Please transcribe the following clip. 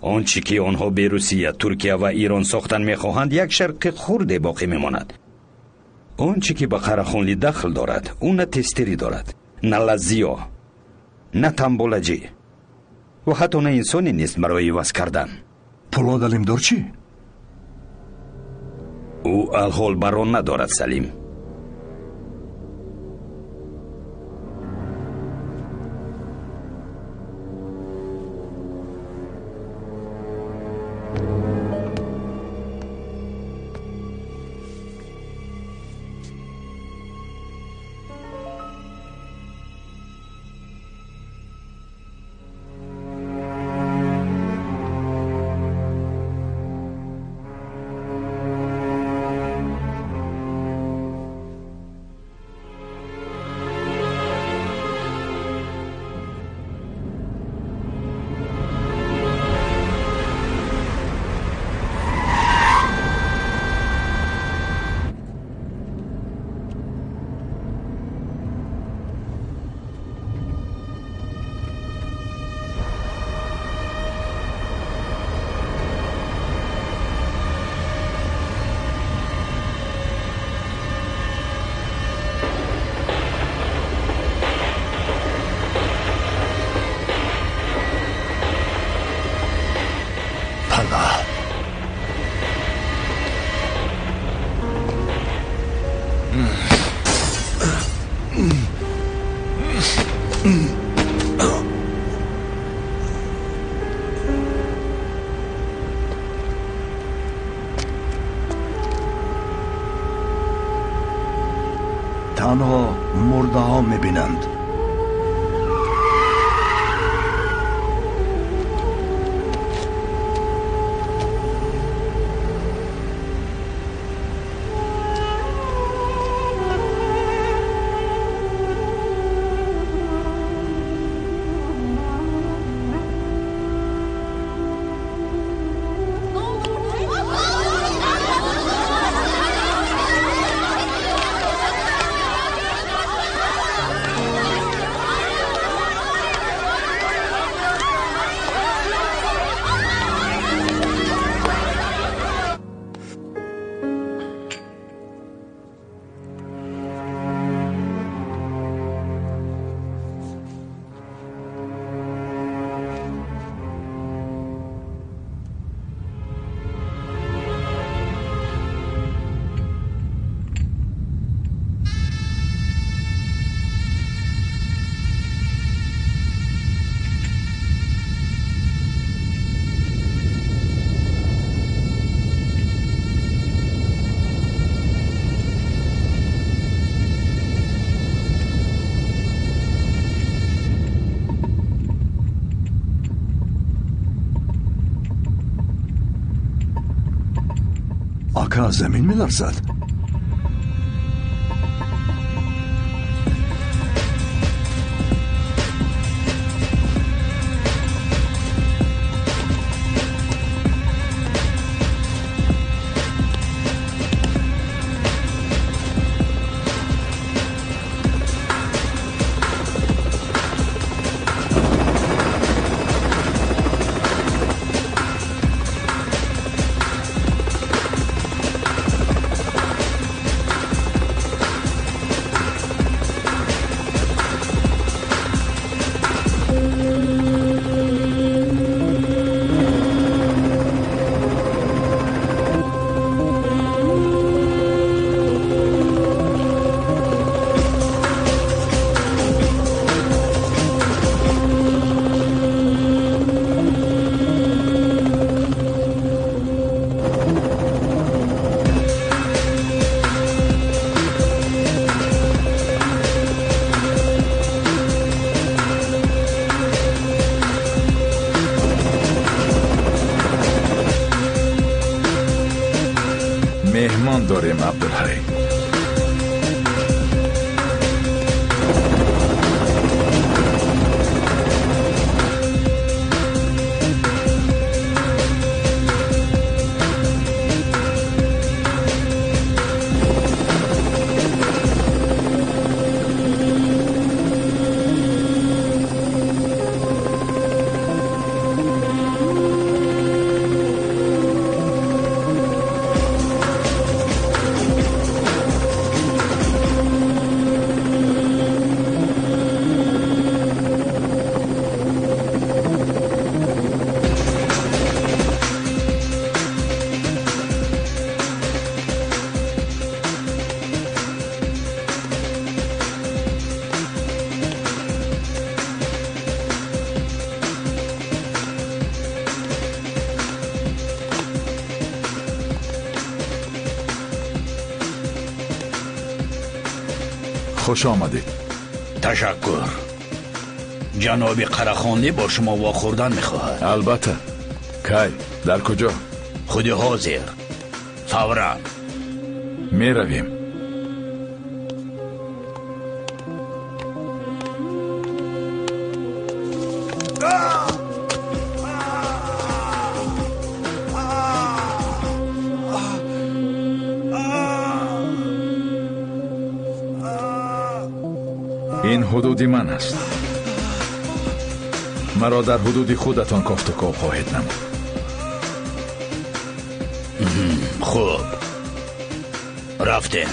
آن چی که آنها به روسیه، ترکیه و ایران ساختن میخواهند یک شرق خرد باقی میماند. آن چی که به قرخانلی دخل دارد، اون نه تستری دارد، نه لزیا، نه تنبولجی و حتی نه انسانی نیست برای عوض کردن. پولاد علمدار چی؟ او الحال بران ندارد سلیم. تنها مرده ها میبینند. آکا زمین میلرزد. مهمان داریم عبدالحی. خوش آمدید. تشکر. جناب قراخانلی با شما واخوردن میخواهد. البته. کی؟ در کجا؟ خود حاضر. فورا. می رویم. این حدودی من است. مرا در حدود خودتان کافت و کاف خواهید نمود. خوب. رفتیم.